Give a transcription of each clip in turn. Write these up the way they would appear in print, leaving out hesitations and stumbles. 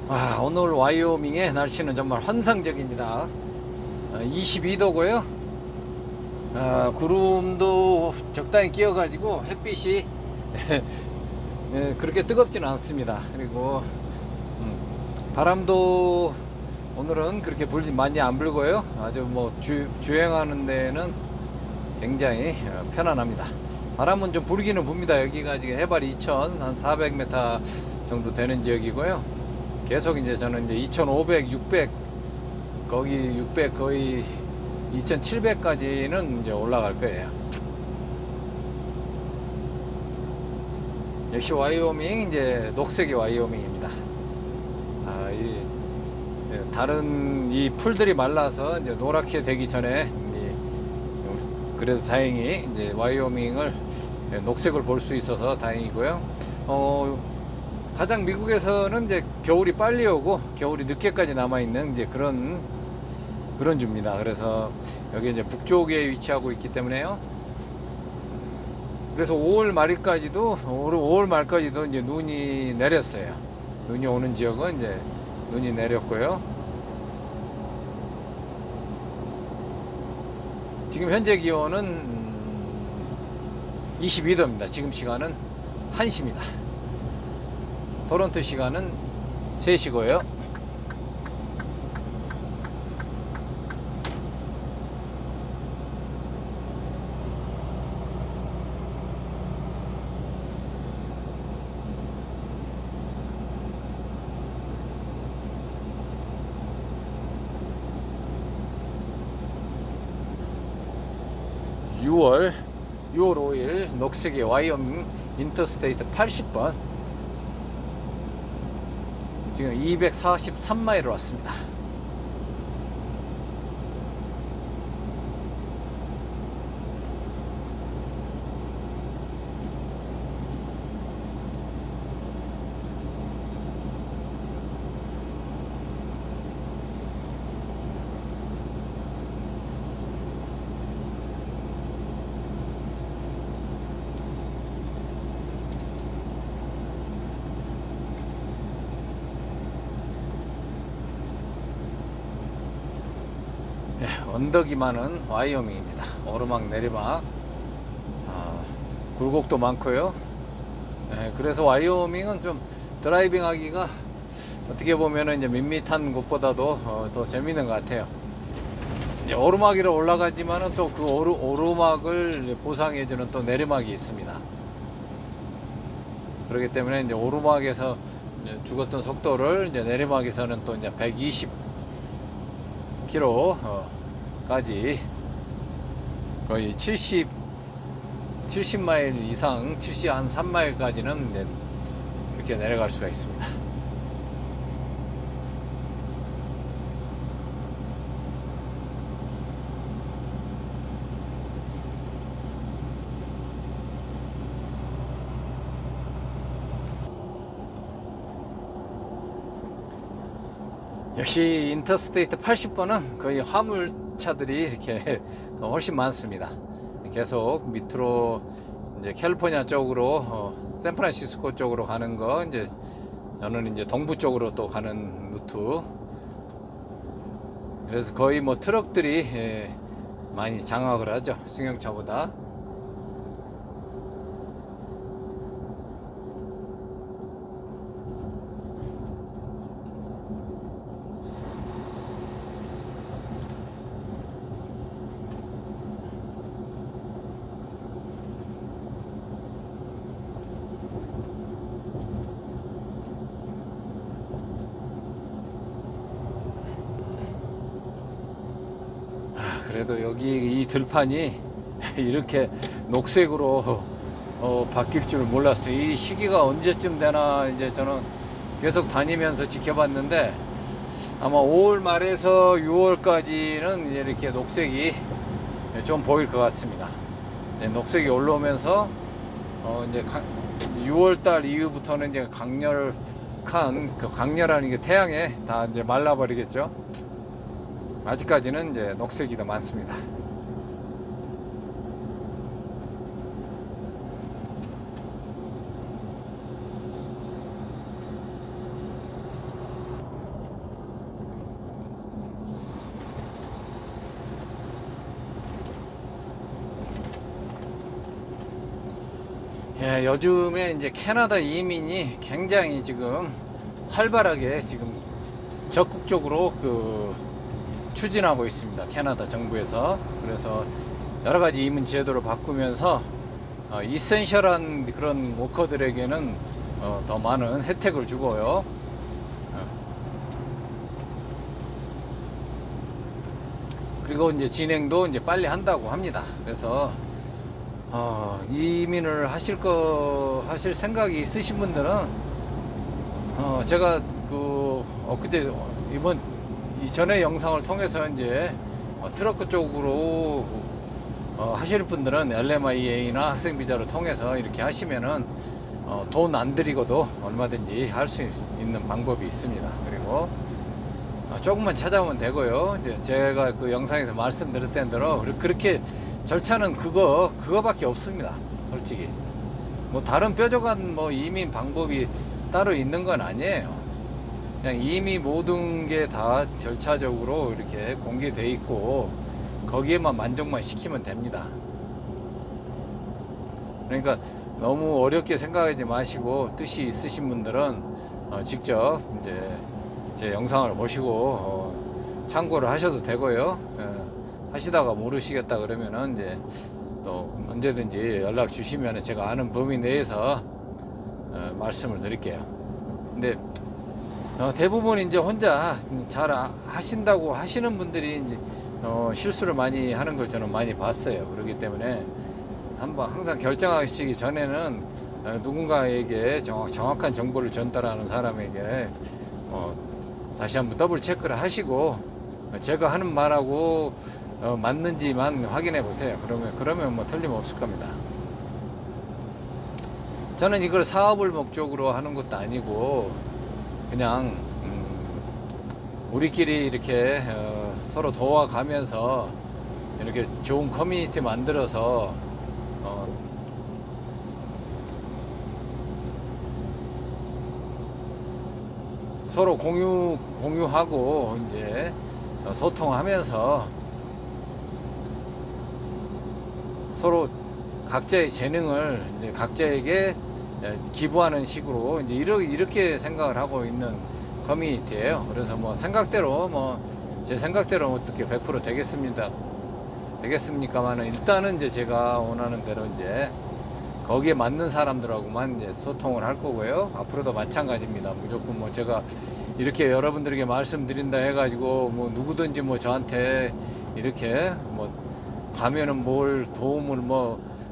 와, 오늘 와이오밍의 날씨는 정말 환상적입니다. 22도고요. 구름도 적당히 끼어가지고 햇빛이 그렇게 뜨겁지는 않습니다. 그리고 바람도 오늘은 그렇게 많이 안 불고요. 아주 뭐 주행하는 데는 굉장히 편안합니다. 바람은 좀 불기는 붑니다. 여기가 지금 해발이 2,000, 한 400m 정도 되는 지역이고요. 계속 이제 저는 이제 2,500, 600, 거기 600 거의 2,700까지는 이제 올라갈 거예요. 역시 와이오밍, 이제 녹색이 와이오밍입니다. 다른 이 풀들이 말라서 이제 노랗게 되기 전에 그래도 다행히 이제 와이오밍을 녹색을 볼 수 있어서 다행이고요. 가장 미국에서는 이제 겨울이 빨리 오고 겨울이 늦게까지 남아있는 이제 그런 주입니다. 그래서 여기 이제 북쪽에 위치하고 있기 때문에요. 그래서 5월 말까지도 이제 눈이 내렸어요. 눈이 오는 지역은 이제 눈이 내렸고요. 지금 현재 기온은 22도입니다. 지금 시간은 1시입니다. 토론토 시간은 3시고요. (6월 5일) 녹색의 와이오밍 인터스테이트 80번 지금 243마일을 왔습니다. 언덕이 많은 와이오밍입니다. 오르막 내리막, 굴곡도 많고요. 그래서 와이오밍은 좀 드라이빙 하기가 어떻게 보면은 이제 밋밋한 곳보다도 더 재밌는 것 같아요. 이제 오르막 위로 올라가지만은 또 그 오르막을 보상해주는 또 내리막이 있습니다. 그렇기 때문에 이제 오르막에서 이제 죽었던 속도를 이제 내리막에서는 또 이제 120km까지 거의 70마일 이상, 70 한 3마일까지는 이제 이렇게 내려갈 수가 있습니다. 역시 인터스테이트 80번은 거의 화물차들이 이렇게 훨씬 많습니다. 계속 밑으로 이제 캘리포니아 쪽으로 샌프란시스코 쪽으로 가는 거, 이제 저는 이제 동부 쪽으로 또 가는 루트. 그래서 거의 뭐 트럭들이 많이 장악을 하죠, 승용차보다. 그래도 여기 이 들판이 이렇게 녹색으로 바뀔 줄 몰랐어요. 이 시기가 언제쯤 되나 이제 저는 계속 다니면서 지켜봤는데 아마 5월 말에서 6월까지는 이제 이렇게 녹색이 좀 보일 것 같습니다. 녹색이 올라오면서 이제 6월달 이후부터는 이제 강렬한 게 태양에 다 이제 말라버리겠죠. 아직까지는 이제 녹색이 더 많습니다. 예, 요즘에 이제 캐나다 이민이 굉장히 지금 활발하게 지금 적극적으로 추진하고 있습니다. 캐나다 정부에서. 그래서 여러 가지 이민 제도를 바꾸면서 이센셜한 그런 워커들에게는 더 많은 혜택을 주고요. 그리고 이제 진행도 이제 빨리 한다고 합니다. 그래서 이민을 하실 생각이 있으신 분들은 제가 그때 이전에 영상을 통해서 이제 트러크 쪽으로 하실 분들은 LMIA나 학생 비자를 통해서 이렇게 하시면은 돈 안 들이고도 얼마든지 할 수 있는 방법이 있습니다. 그리고 조금만 찾아오면 되고요. 이제 제가 그 영상에서 말씀드렸던 대로 그렇게 절차는 그거밖에 없습니다. 솔직히 뭐 다른 뾰족한 이민 방법이 따로 있는 건 아니에요. 그냥 이미 모든 게 다 절차적으로 이렇게 공개돼 있고 거기에만 만족만 시키면 됩니다. 그러니까 너무 어렵게 생각하지 마시고 뜻이 있으신 분들은 직접 이제 제 영상을 보시고 참고를 하셔도 되고요. 하시다가 모르시겠다 그러면은 이제 또 언제든지 연락 주시면 제가 아는 범위 내에서 말씀을 드릴게요. 근데 대부분 이제 혼자 잘 하신다고 하시는 분들이 이제 실수를 많이 하는 걸 저는 많이 봤어요. 그렇기 때문에 항상 결정하시기 전에는 누군가에게 정확한 정보를 전달하는 사람에게 다시 한번 더블 체크를 하시고 제가 하는 말하고 맞는지만 확인해 보세요. 그러면 뭐 틀림없을 겁니다. 저는 이걸 사업을 목적으로 하는 것도 아니고 그냥 우리끼리 이렇게 서로 도와가면서 이렇게 좋은 커뮤니티 만들어서 서로 공유하고 이제 소통하면서 서로 각자의 재능을 이제 각자에게 기부하는 식으로 이제 이렇게 생각을 하고 있는 커뮤니티예요. 그래서 제 생각대로 어떻게 100% 되겠습니까만은 일단은 이제 제가 원하는 대로 이제 거기에 맞는 사람들하고만 이제 소통을 할 거고요. 앞으로도 마찬가지입니다. 무조건 제가 이렇게 여러분들에게 말씀드린다 해가지고 누구든지 저한테 이렇게 가면은 뭘 도움을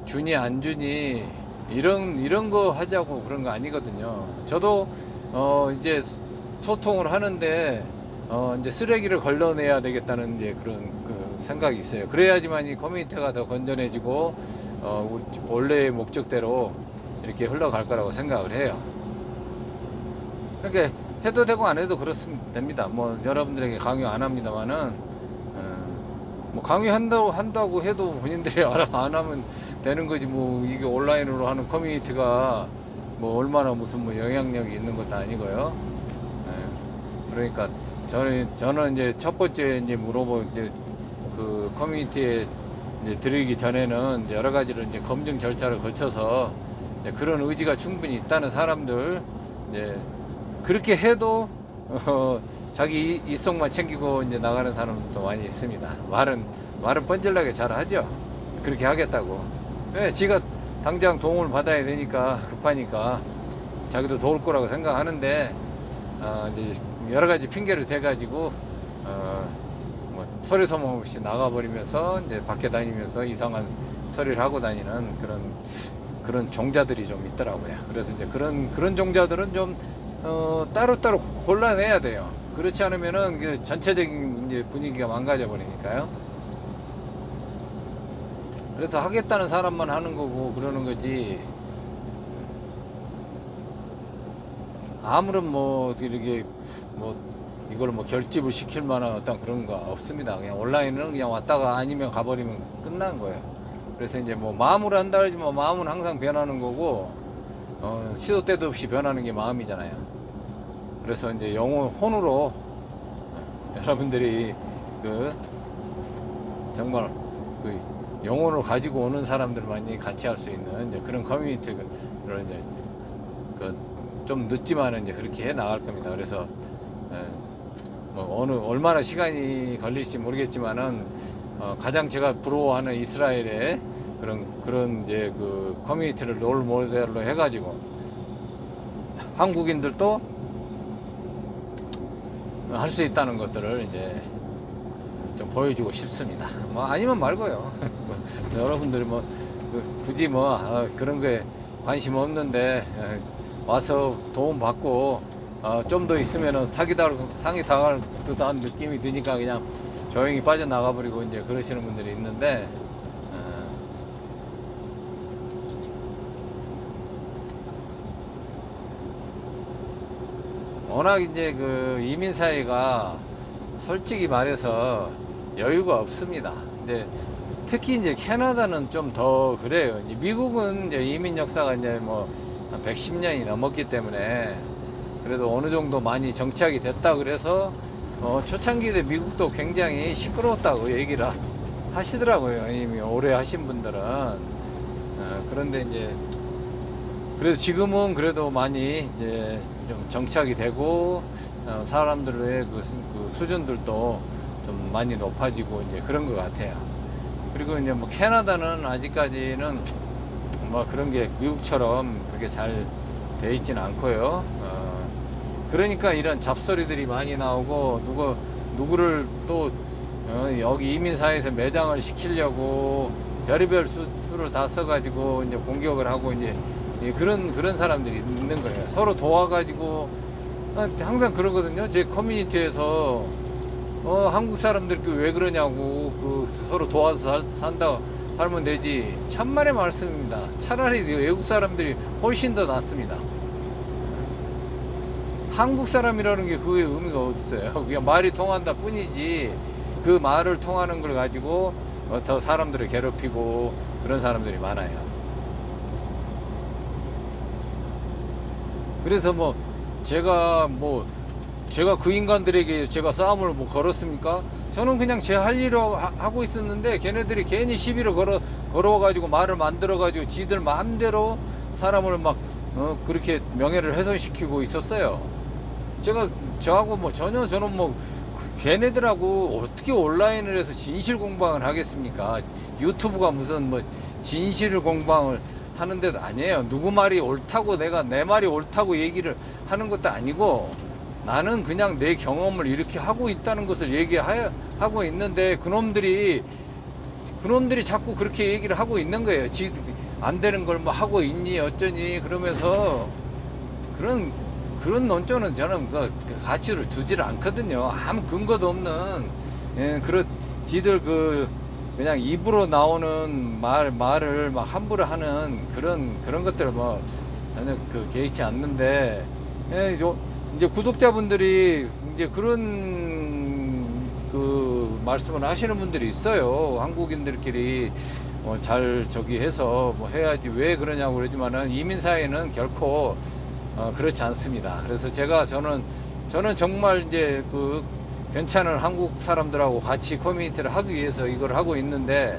주니 안 주니 이런 거 하자고 그런 거 아니거든요. 저도 이제 소통을 하는데 이제 쓰레기를 걸러내야 되겠다는 이제 그런 생각이 있어요. 그래야지만 이 커뮤니티가 더 건전해지고 원래의 목적대로 이렇게 흘러갈 거라고 생각을 해요. 그렇게 해도 되고 안 해도 그렇으면 됩니다. 여러분들에게 강요 안 합니다만은 강요한다고 해도 본인들이 안 하면 되는 거지. 이게 온라인으로 하는 커뮤니티가 얼마나 무슨 영향력이 있는 것도 아니고요. 그러니까 저는 이제 첫 번째 이제 그 커뮤니티에 이제 들이기 전에는 이제 여러 가지로 이제 검증 절차를 거쳐서 그런 의지가 충분히 있다는 사람들, 이제 그렇게 해도 자기 이속만 챙기고 이제 나가는 사람도 많이 있습니다. 말은 뻔질나게 잘 하죠. 그렇게 하겠다고. 지가 당장 도움을 받아야 되니까 급하니까 자기도 도울 거라고 생각하는데 이제 여러 가지 핑계를 대가지고 소리 소문 없이 나가버리면서 이제 밖에 다니면서 이상한 소리를 하고 다니는 그런 종자들이 좀 있더라고요. 그래서 이제 그런 종자들은 좀 따로따로 골라내야 돼요. 그렇지 않으면은 전체적인 이제 분위기가 망가져 버리니까요. 그래서 하겠다는 사람만 하는 거고 그러는 거지. 아무런 이렇게 이걸 결집을 시킬 만한 어떤 그런 거 없습니다. 그냥 온라인은 그냥 왔다가 아니면 가버리면 끝난 거예요. 그래서 이제 마음으로 한다 하지만 마음은 항상 변하는 거고 시도 때도 없이 변하는 게 마음이잖아요. 그래서 이제 혼으로 여러분들이 정말 영혼을 가지고 오는 사람들만이 같이 할 수 있는 이제 그런 커뮤니티 이제 좀 늦지만은 이제 그렇게 해 나갈 겁니다. 그래서 뭐 얼마나 시간이 걸릴지 모르겠지만은 가장 제가 부러워하는 이스라엘의 그런 이제 그 커뮤니티를 롤 모델로 해가지고 한국인들도 할 수 있다는 것들을 이제 좀 보여주고 싶습니다. 뭐 아니면 말고요. 여러분들이 뭐 굳이 뭐 그런 거에 관심 없는데 와서 도움 받고 좀 더 있으면은 상이 당할 듯한 느낌이 드니까 그냥 조용히 빠져나가 버리고 이제 그러시는 분들이 있는데 워낙 이제 그 이민 사회가 솔직히 말해서 여유가 없습니다. 근데 특히 이제 캐나다는 좀 더 그래요. 이제 미국은 이제 이민 역사가 이제 뭐 한 110년이 넘었기 때문에 그래도 어느 정도 많이 정착이 됐다 그래서 초창기 때 미국도 굉장히 시끄러웠다고 얘기를 하시더라고요. 이미 오래 하신 분들은. 그런데 이제 그래서 지금은 그래도 많이 이제 좀 정착이 되고 사람들의 그 수준들도 좀 많이 높아지고 이제 그런 것 같아요. 그리고 이제 뭐 캐나다는 아직까지는 뭐 그런 게 미국처럼 그렇게 잘 돼 있지는 않고요. 그러니까 이런 잡소리들이 많이 나오고 누구를 또 여기 이민사회에서 매장을 시키려고 별의별 수를 다 써가지고 이제 공격을 하고 이제 그런 사람들이 있는 거예요. 서로 도와가지고 항상 그러거든요. 제 커뮤니티에서 한국 사람들이 왜 그러냐고 서로 도와서 살면 되지. 참말의 말씀입니다. 차라리 외국 사람들이 훨씬 더 낫습니다. 한국 사람이라는 게 그게 의미가 어딨어요. 그냥 말이 통한다 뿐이지 그 말을 통하는 걸 가지고 더 사람들을 괴롭히고 그런 사람들이 많아요. 그래서 제가 그 인간들에게 제가 싸움을 걸었습니까? 저는 그냥 제 할 일을 하고 있었는데 걔네들이 괜히 시비를 걸어가지고 말을 만들어가지고 지들 마음대로 사람을 그렇게 명예를 훼손시키고 있었어요. 저하고 전혀 저는 걔네들하고 어떻게 온라인을 해서 진실 공방을 하겠습니까? 유튜브가 무슨 진실 공방을 하는 데도 아니에요. 누구 말이 옳다고 내가 내 말이 옳다고 얘기를 하는 것도 아니고 나는 그냥 내 경험을 이렇게 하고 있다는 것을 얘기하고 있는데 그놈들이 자꾸 그렇게 얘기를 하고 있는 거예요. 안 되는 걸 하고 있니 어쩌니 그러면서 그런 논조는 저는 그 가치를 두지를 않거든요. 아무 근거도 없는 지들 그냥 입으로 나오는 말을 함부로 하는 그런 것들 전혀 개의치 않는데 이제 구독자분들이 이제 그런 말씀을 하시는 분들이 있어요. 한국인들끼리 잘 해서 해야지 왜 그러냐고 그러지만은 이민사회는 결코 그렇지 않습니다. 그래서 저는 정말 이제 괜찮은 한국 사람들하고 같이 커뮤니티를 하기 위해서 이걸 하고 있는데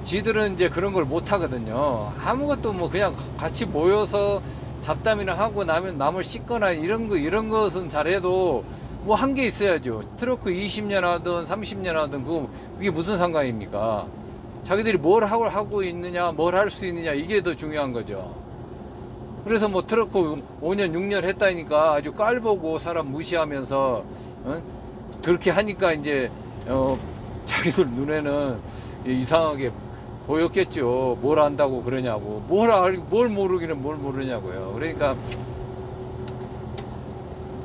지들은 이제 그런 걸 못 하거든요. 아무것도 그냥 같이 모여서 잡담이나 하고 나면 남을 씻거나 이런 것은 잘해도 한 게 있어야죠. 트럭크 20년 하든 30년 하든 그게 무슨 상관입니까? 자기들이 뭘 하고 있느냐, 뭘 할 수 있느냐 이게 더 중요한 거죠. 그래서 트럭크 5년 6년 했다니까 아주 깔보고 사람 무시하면서 그렇게 하니까 이제 자기들 눈에는 이상하게 보였겠죠. 뭘 안다고 그러냐고. 뭘 모르기는 뭘 모르냐고요. 그러니까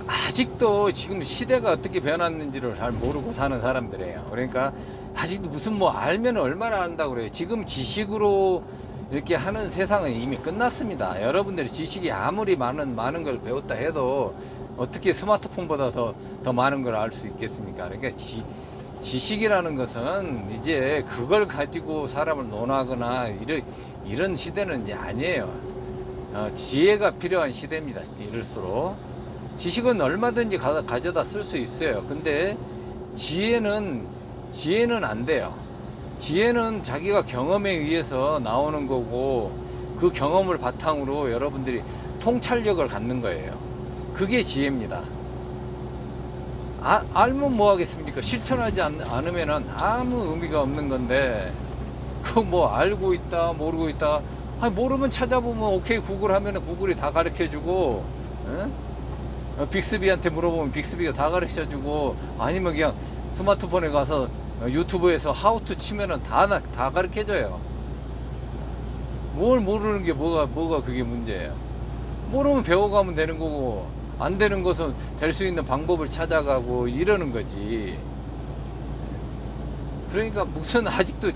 아직도 지금 시대가 어떻게 변했는지를 잘 모르고 사는 사람들이에요. 그러니까 아직도 무슨 알면 얼마나 안다고 그래요. 지금 지식으로 이렇게 하는 세상은 이미 끝났습니다. 여러분들이 지식이 아무리 많은 걸 배웠다 해도 어떻게 스마트폰보다 더 많은 걸 알 수 있겠습니까? 그러니까 지식이라는 것은 이제 그걸 가지고 사람을 논하거나 이런 시대는 이제 아니에요. 지혜가 필요한 시대입니다. 이럴수록 지식은 얼마든지 가져다 쓸 수 있어요. 근데 지혜는 안 돼요. 지혜는 자기가 경험에 의해서 나오는 거고 그 경험을 바탕으로 여러분들이 통찰력을 갖는 거예요. 그게 지혜입니다. 알면 뭐 하겠습니까? 실천하지 않으면은 아무 의미가 없는 건데, 그 뭐 알고 있다, 모르고 있다. 모르면 찾아보면 오케이 구글 하면은 구글이 다 가르쳐 주고, 빅스비한테 물어보면 빅스비가 다 가르쳐 주고, 아니면 그냥 스마트폰에 가서 유튜브에서 하우투 치면은 다 가르쳐 줘요. 뭘 모르는 게 뭐가 그게 문제예요. 모르면 배워가면 되는 거고, 안 되는 것은 될 수 있는 방법을 찾아가고 이러는 거지. 그러니까 무슨 아직도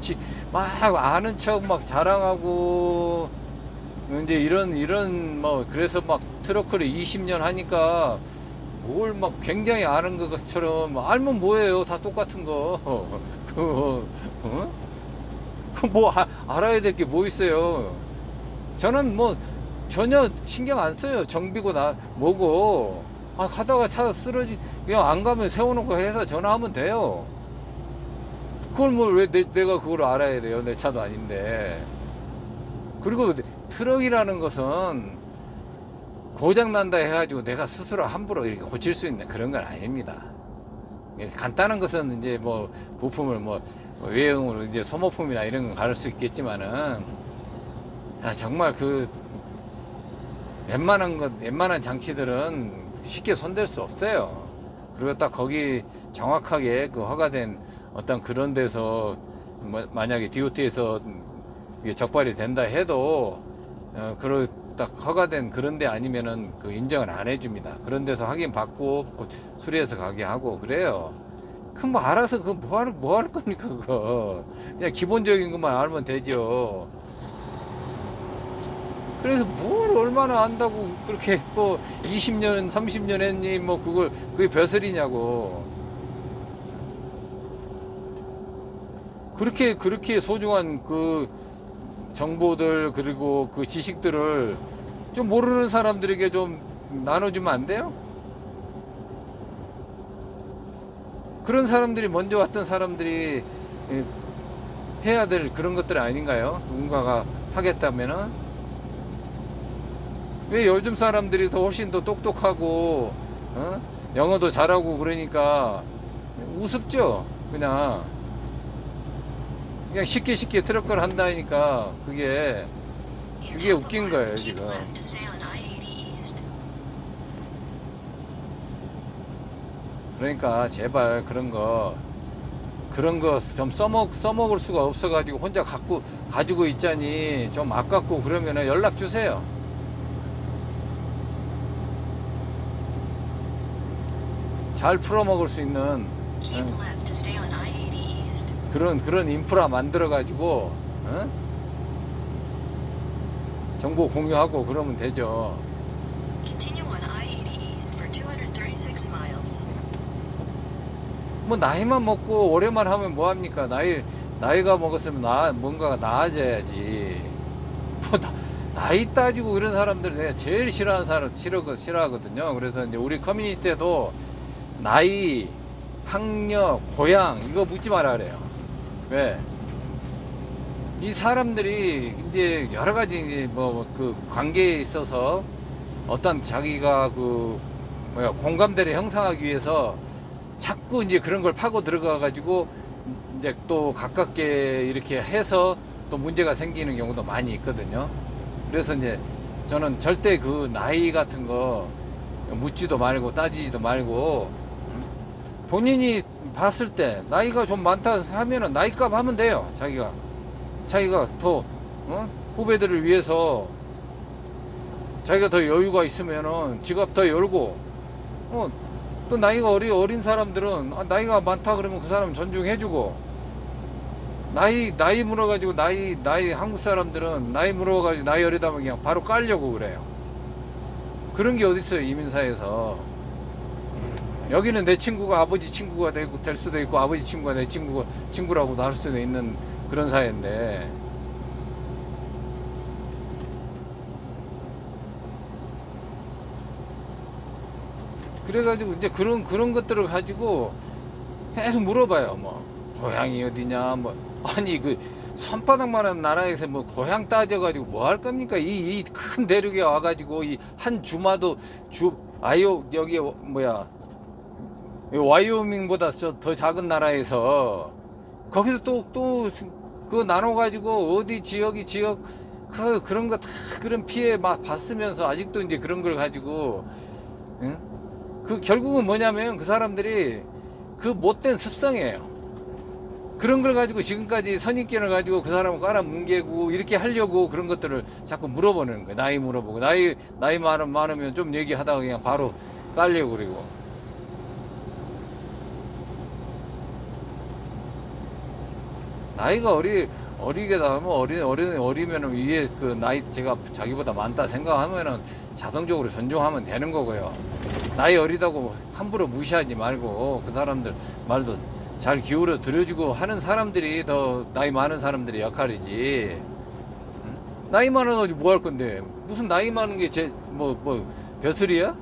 막 아는 척 막 자랑하고 이제 이런 뭐 그래서 막 트러크를 20년 하니까 뭘 막 굉장히 아는 것처럼 알면 뭐예요? 다 똑같은 거. 뭐 알아야 될 게 뭐 있어요? 저는 뭐 전혀 신경 안 써요. 정비고 뭐고. 가다가 차 쓰러지, 그냥 안 가면 세워놓고 해서 전화하면 돼요. 그걸 뭐 왜 내가 그걸 알아야 돼요? 내 차도 아닌데. 그리고 트럭이라는 것은 고장난다 해가지고 내가 스스로 함부로 이렇게 고칠 수 있는 그런 건 아닙니다. 간단한 것은 이제 뭐 부품을 뭐 외형으로 이제 소모품이나 이런 건 가를 수 있겠지만은, 정말 그 웬만한 장치들은 쉽게 손댈 수 없어요. 그리고 딱 거기 정확하게 그 허가된 어떤 그런 데서 만약에 DOT에서 적발이 된다 해도 딱 허가된 그런 데 아니면은 그 인정을 안 해줍니다. 그런 데서 확인 받고 수리해서 가게 하고 그래요. 그럼 뭐 알아서 그 뭐 할 겁니까 그거. 그냥 기본적인 것만 알면 되죠. 그래서 뭘 얼마나 안다고 그렇게 뭐 20년 30년 했니 뭐 그게 벼슬이냐고. 그렇게 소중한 그 정보들 그리고 그 지식들을 좀 모르는 사람들에게 좀 나눠주면 안 돼요? 그런 사람들이 먼저 왔던 사람들이 해야 될 그런 것들 아닌가요? 누군가가 하겠다면은. 왜 요즘 사람들이 더 훨씬 더 똑똑하고 영어도 잘하고 그러니까 우습죠. 그냥 쉽게 트럭을 한다니까 그게 웃긴 거예요 지금. 그러니까 제발 그런 거 좀 써먹을 수가 없어가지고 혼자 가지고 있자니 좀 아깝고 그러면은 연락 주세요. 잘 풀어먹을 수 있는 그런 인프라 만들어가지고 정보 공유하고 그러면 되죠. 뭐 나이만 먹고 오래만 하면 뭐합니까? 나이가 먹었으면 뭔가가 나아져야지. 뭐 나이 따지고 이런 사람들 내가 제일 싫어하는 사람 싫어하거든요. 그래서 이제 우리 커뮤니티 때도 나이, 학력, 고향 이거 묻지 마라 그래요. 왜? 이 사람들이 이제 여러 가지 이제 그 관계에 있어서 어떤 자기가 공감대를 형성하기 위해서 자꾸 이제 그런 걸 파고 들어가 가지고 이제 또 가깝게 이렇게 해서 또 문제가 생기는 경우도 많이 있거든요. 그래서 이제 저는 절대 그 나이 같은 거 묻지도 말고 따지지도 말고 본인이 봤을 때 나이가 좀 많다 하면은 나이값 하면 돼요. 자기가 더 후배들을 위해서 자기가 더 여유가 있으면은 지갑 더 열고 또 나이가 어린 사람들은 나이가 많다 그러면 그 사람 존중해주고 나이 물어가지고 나이 한국 사람들은 나이 물어가지고 나이 어리다면 그냥 바로 깔려고 그래요. 그런 게 어딨어요 이민사에서. 여기는 내 친구가 아버지 친구가 될 수도 있고 아버지 친구가 내 친구라고도 할 수도 있는 그런 사이인데 그래가지고 이제 그런 것들을 가지고 계속 물어봐요. 뭐 고향이 어디냐 뭐 아니 그 손바닥만한 나라에서 뭐 고향 따져가지고 뭐 할 겁니까? 이 큰 대륙에 와가지고 이 한 주마도 아이오 여기 뭐야 와이오밍보다 더 작은 나라에서 거기서 또 그거 나눠가지고 어디 지역이 지역 그런 거 다 그런 피해 막 봤으면서 아직도 이제 그런 걸 가지고 응? 그 결국은 뭐냐면 그 사람들이 그 못된 습성이에요. 그런 걸 가지고 지금까지 선입견을 가지고 그 사람을 깔아뭉개고 이렇게 하려고 그런 것들을 자꾸 물어보는 거예요. 나이 물어보고 나이 많으면 좀 얘기하다가 그냥 바로 깔려고 그러고. 나이가 어리게 나면 어리면은 위에 그 나이 제가 자기보다 많다 생각하면은 자동적으로 존중하면 되는 거고요. 나이 어리다고 함부로 무시하지 말고 그 사람들 말도 잘 기울여 들어주고 하는 사람들이 더 나이 많은 사람들의 역할이지. 응? 나이 많아가지고 뭐 할 건데 무슨 나이 많은 게 뭐 벼슬이야?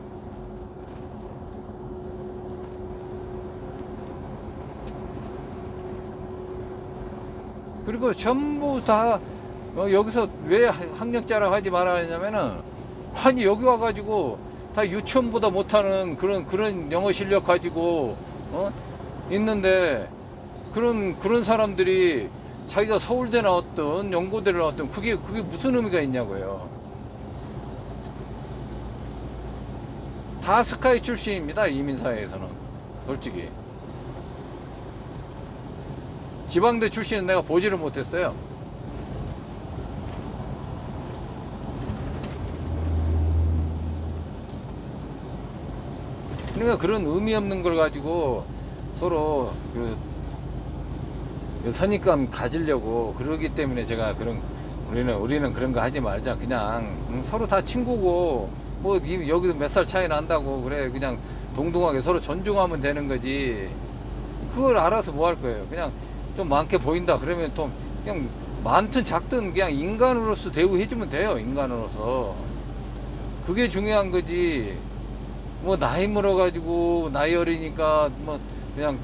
그리고 전부 다 여기서 왜 학력 자랑하지 말아야 하냐면은 아니 여기 와가지고 다 유치원보다 못하는 그런 영어 실력 가지고 있는데 그런 사람들이 자기가 서울대 나왔던 연고대를 나왔던 그게 무슨 의미가 있냐고요. 다 스카이 출신입니다. 이민사회에서는 솔직히 지방대 출신은 내가 보지를 못했어요. 그러니까 그런 의미 없는 걸 가지고 서로 그 선입감 가지려고 그러기 때문에 제가 우리는 그런 거 하지 말자. 그냥 서로 다 친구고 뭐 여기도 몇 살 차이 난다고 그래 그냥 동등하게 서로 존중하면 되는 거지. 그걸 알아서 뭐 할 거예요. 그냥 좀 많게 보인다 그러면 또 그냥 많든 작든 그냥 인간으로서 대우해주면 돼요. 인간으로서 그게 중요한 거지. 뭐 나이 물어가지고 나이 어리니까 뭐 그냥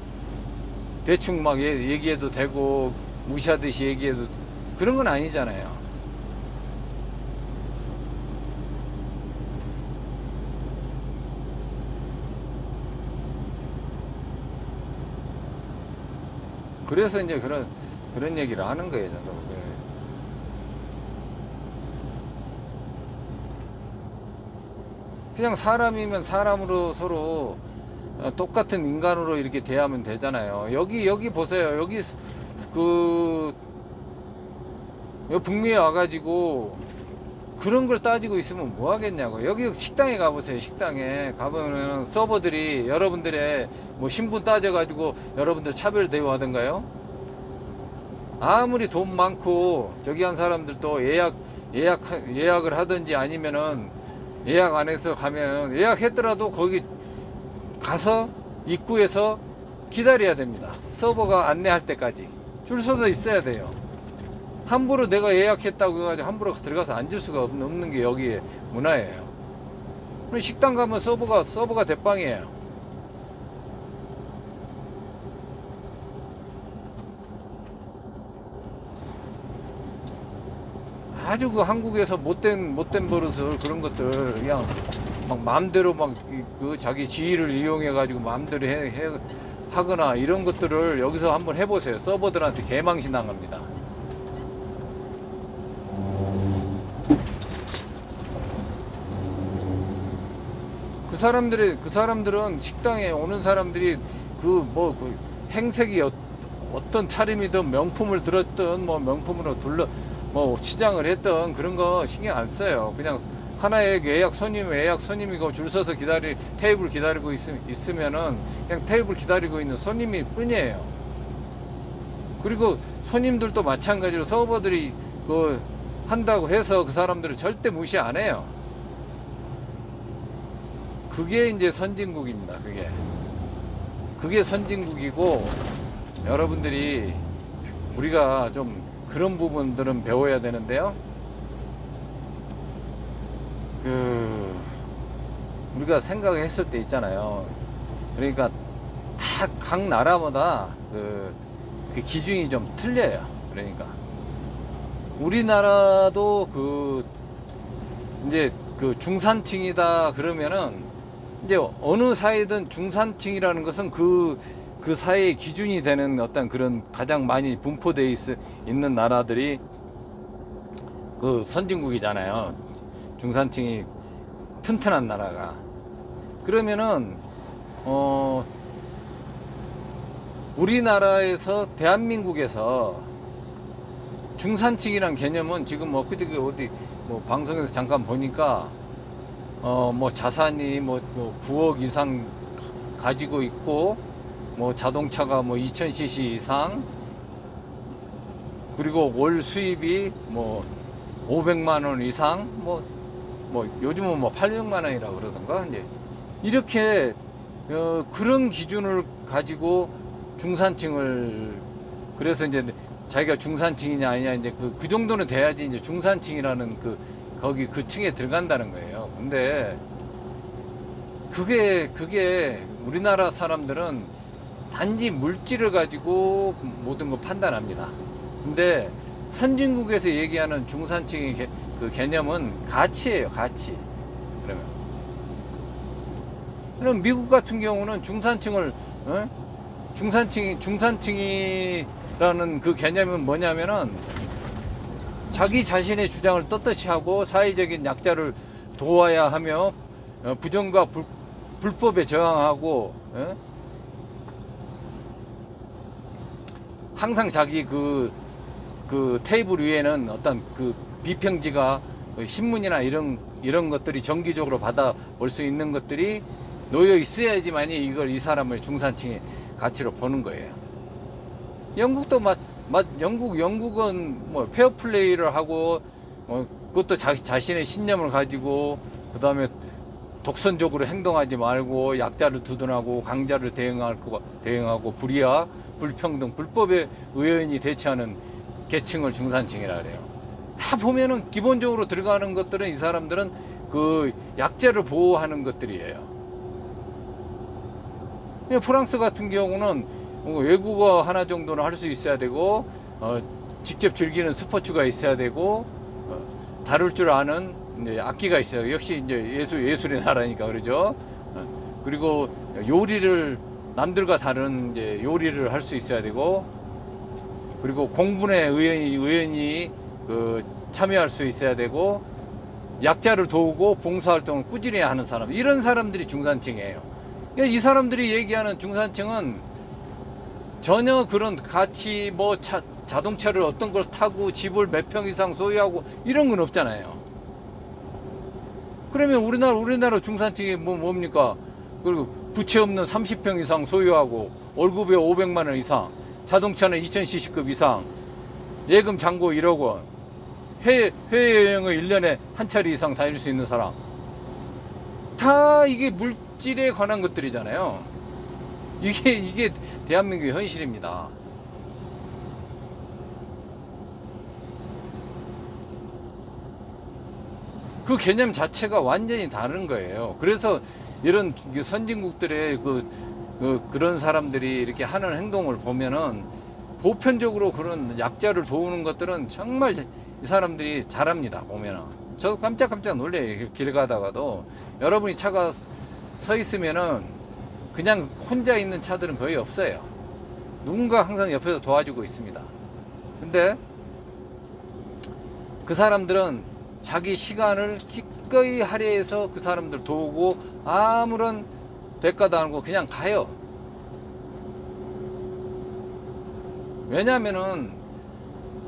대충 막 얘기해도 되고 무시하듯이 얘기해도 그런 건 아니잖아요. 그래서 이제 그런 얘기를 하는 거예요. 저도. 그냥 사람이면 사람으로 서로 똑같은 인간으로 이렇게 대하면 되잖아요. 여기 보세요. 여기 북미에 와가지고 그런 걸 따지고 있으면 뭐 하겠냐고. 여기 식당에 가보세요. 식당에 가보면 서버들이 여러분들의 뭐 신분 따져가지고 여러분들 차별 대우하던가요? 아무리 돈 많고 저기 한 사람들도 예약을 하든지 아니면은 예약 안 해서 가면 예약했더라도 거기 가서 입구에서 기다려야 됩니다. 서버가 안내할 때까지 줄 서서 있어야 돼요. 함부로 내가 예약했다고 해가지고 함부로 들어가서 앉을 수가 없는 게 여기의 문화예요. 식당 가면 서버가 대빵이에요. 아주 그 한국에서 못된 버릇을 그런 것들 그냥 막 마음대로 그 자기 지위를 이용해 가지고 마음대로 하거나 이런 것들을 여기서 한번 해보세요. 서버들한테 개망신 당합니다. 그 사람들은 식당에 오는 사람들이 그 행색이 어떤 차림이든 명품을 들었든 뭐 명품으로 뭐 시장을 했던 그런 거 신경 안 써요. 그냥 하나의 예약 손님이고 줄 서서 테이블 기다리고 있으면은 그냥 테이블 기다리고 있는 손님일 뿐이에요. 그리고 손님들도 마찬가지로 서버들이 한다고 해서 그 사람들을 절대 무시 안 해요. 그게 이제 선진국입니다. 그게 선진국이고 여러분들이 우리가 좀 그런 부분들은 배워야 되는데요. 우리가 생각했을 때 있잖아요. 그러니까 각 나라마다 그 기준이 좀 틀려요. 그러니까 우리나라도 그 이제 그 중산층이다 그러면은 이제 어느 사회든 중산층이라는 것은 그 사회의 기준이 되는 어떤 그런 가장 많이 분포되어 있는 나라들이 그 선진국이잖아요. 중산층이 튼튼한 나라가. 그러면은 우리나라에서 대한민국에서 중산층이란 개념은 지금 뭐 그저께 어디 뭐 방송에서 잠깐 보니까 뭐 자산이 뭐 9억 이상 가지고 있고 뭐 자동차가 뭐 2000cc 이상 그리고 월 수입이 뭐 500만 원 이상 뭐 요즘은 뭐 800만 원이라고 그러던가 이제 이렇게 그런 기준을 가지고 중산층을 그래서 이제 자기가 중산층이냐 아니냐 이제 그 정도는 돼야지 이제 중산층이라는 거기 그 층에 들어간다는 거예요. 근데 그게 우리나라 사람들은 단지 물질을 가지고 모든 걸 판단합니다. 근데 선진국에서 얘기하는 중산층의 그 개념은 가치예요, 가치. 그럼 미국 같은 경우는 중산층을 중산층이라는 그 개념은 뭐냐면은 자기 자신의 주장을 떳떳이 하고 사회적인 약자를 도와야 하며 부정과 불법에 저항하고 항상 자기 그 테이블 위에는 어떤 그 비평지가 신문이나 이런 것들이 정기적으로 받아볼 수 있는 것들이 놓여 있어야지만이 이 사람을 중산층의 가치로 보는 거예요. 영국도 영국은 뭐 페어플레이를 하고 그것도 자신의 신념을 가지고 그 다음에 독선적으로 행동하지 말고 약자를 두둔하고 강자를 대응하고 불의와 불평등 불법에 의연히 대처하는 계층을 중산층이라 그래요. 다 보면은 기본적으로 들어가는 것들은 이 사람들은 그 약자를 보호하는 것들이에요. 프랑스 같은 경우는 외국어 하나 정도는 할 수 있어야 되고 직접 즐기는 스포츠가 있어야 되고 다룰 줄 아는 악기가 있어요. 역시 이제 예술의 나라니까 그러죠. 그리고 요리를 남들과 다른 이제 요리를 할 수 있어야 되고 그리고 공분에 의연히 참여할 수 있어야 되고 약자를 도우고 봉사활동을 꾸준히 하는 사람 이런 사람들이 중산층이에요. 이 사람들이 얘기하는 중산층은 전혀 그런 가치 뭐 자동차를 어떤 걸 타고 집을 몇 평 이상 소유하고 이런 건 없잖아요. 그러면 우리나라 중산층이 뭡니까? 그리고 부채 없는 30평 이상 소유하고 월급에 500만 원 이상 자동차는 2000cc급 이상 예금 잔고 1억 원 해외여행을 1년에 한 차례 이상 다닐 수 있는 사람 다 이게 물질에 관한 것들이잖아요. 이게 대한민국의 현실입니다. 그 개념 자체가 완전히 다른 거예요. 그래서 이런 선진국들의 그런 사람들이 이렇게 하는 행동을 보면은 보편적으로 그런 약자를 도우는 것들은 정말 이 사람들이 잘합니다. 보면은 저 깜짝깜짝 놀래요. 길 가다가도 여러분이 차가 서 있으면은 그냥 혼자 있는 차들은 거의 없어요. 누군가 항상 옆에서 도와주고 있습니다. 근데 그 사람들은 자기 시간을 기꺼이 할애해서 그 사람들 도우고 아무런 대가도 안 하고 그냥 가요. 왜냐면은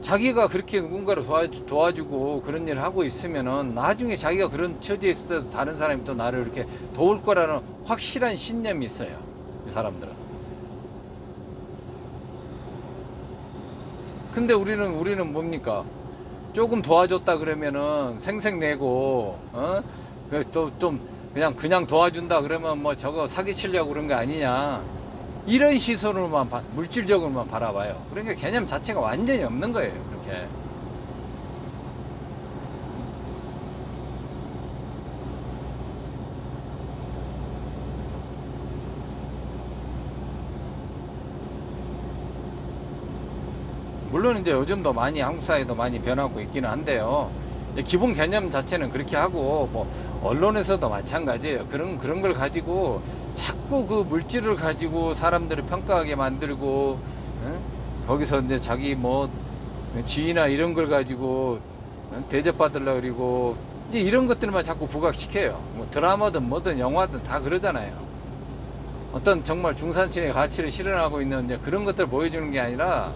자기가 그렇게 누군가를 도와주고 그런 일을 하고 있으면은 나중에 자기가 그런 처지에 있을 때도 다른 사람이 또 나를 이렇게 도울 거라는 확실한 신념이 있어요. 이 사람들은. 근데 우리는 뭡니까? 조금 도와줬다 그러면은 생색내고 또 좀 그냥 도와준다 그러면 뭐 저거 사기치려고 그런 거 아니냐 이런 시선으로만 물질적으로만 바라봐요. 그러니까 개념 자체가 완전히 없는 거예요. 그렇게. 물론 이제 요즘도 많이 한국 사회도 많이 변하고 있기는 한데요. 기본 개념 자체는 그렇게 하고, 뭐 언론에서도 마찬가지예요. 그런 걸 가지고 자꾸 그 물질을 가지고 사람들을 평가하게 만들고, 응? 거기서 이제 자기 뭐 지위나 이런 걸 가지고 대접받으려고 그러고, 이제 이런 것들만 자꾸 부각시켜요. 뭐 드라마든 뭐든 영화든 다 그러잖아요. 어떤 정말 중산층의 가치를 실현하고 있는 이제 그런 것들을 보여주는 게 아니라,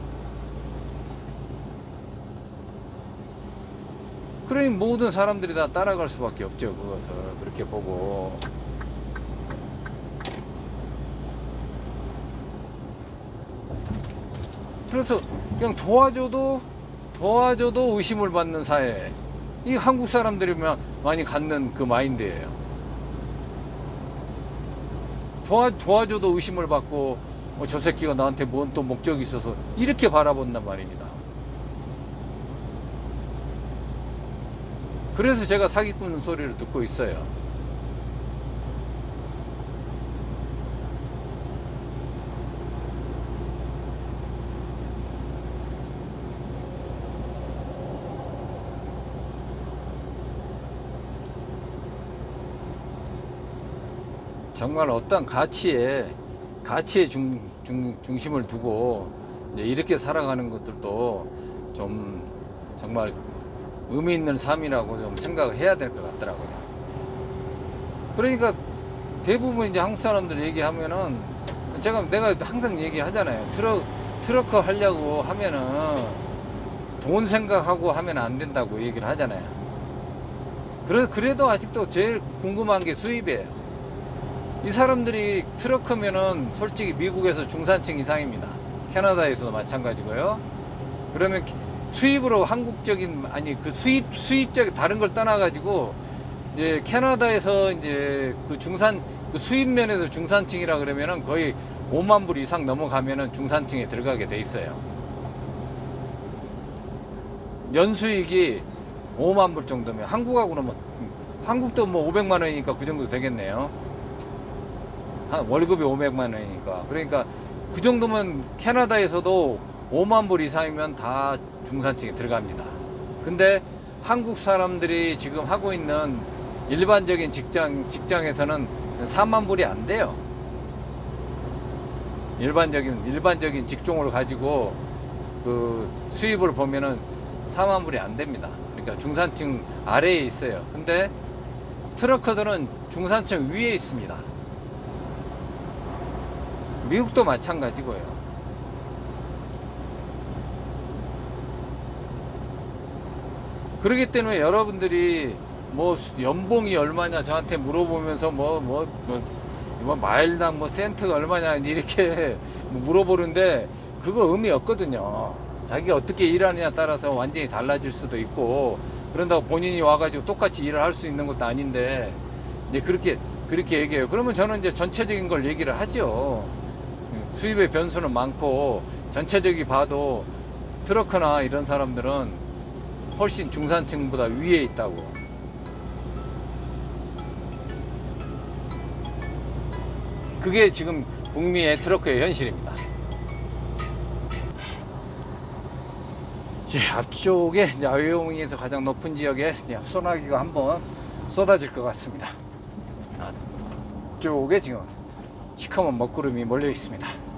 그러니 모든 사람들이 다 따라갈 수밖에 없죠. 그것을 그렇게 보고. 그래서 그냥 도와줘도 의심을 받는 사회. 이 한국 사람들이 많이 갖는 그 마인드예요. 도와줘도 의심을 받고, 저 새끼가 나한테 뭔 또 목적이 있어서 이렇게 바라본단 말입니다. 그래서 제가 사기꾼 소리를 듣고 있어요. 정말 어떤 가치에 중심을 두고 이제 이렇게 살아가는 것들도 좀 정말 의미 있는 삶이라고 좀 생각을 해야 될 것 같더라고요. 그러니까 대부분 이제 한국 사람들 얘기하면은, 내가 항상 얘기하잖아요. 트럭커 하려고 하면은 돈 생각하고 하면 안 된다고 얘기를 하잖아요. 그래도 아직도 제일 궁금한 게 수입이에요. 이 사람들이 트럭커면은 솔직히 미국에서 중산층 이상입니다. 캐나다에서도 마찬가지고요. 그러면 수입으로 한국적인, 아니 그 수입적 다른 걸 떠나가지고 이제 캐나다에서 이제 그 수입 면에서 중산층이라 그러면은 거의 5만 불 이상 넘어가면은 중산층에 들어가게 돼 있어요. 연수익이 5만 불 정도면 한국하고는 한국도 뭐 500만 원이니까 그 정도 되겠네요. 월급이 500만 원이니까. 그러니까 그 정도면 캐나다에서도 5만 불 이상이면 다 중산층에 들어갑니다. 근데 한국 사람들이 지금 하고 있는 일반적인 직장에서는 4만 불이 안 돼요. 일반적인 직종을 가지고 그 수입을 보면은 4만 불이 안 됩니다. 그러니까 중산층 아래에 있어요. 근데 트럭커들은 중산층 위에 있습니다. 미국도 마찬가지고요. 그렇기 때문에 여러분들이 뭐 연봉이 얼마냐 저한테 물어보면서 뭐 마일당 뭐 센트가 얼마냐 이렇게 물어보는데 그거 의미 없거든요. 자기가 어떻게 일하느냐 따라서 완전히 달라질 수도 있고, 그런다고 본인이 와가지고 똑같이 일을 할 수 있는 것도 아닌데 이제 그렇게 얘기해요. 그러면 저는 이제 전체적인 걸 얘기를 하죠. 수입의 변수는 많고 전체적이 봐도 트럭커나 이런 사람들은 훨씬 중산층보다 위에 있다고. 그게 지금 북미의 트럭커의 현실입니다. 앞쪽에 이제 와이오밍에서 가장 높은 지역에 소나기가 한번 쏟아질 것 같습니다. 앞쪽에 지금 시커먼 먹구름이 몰려 있습니다.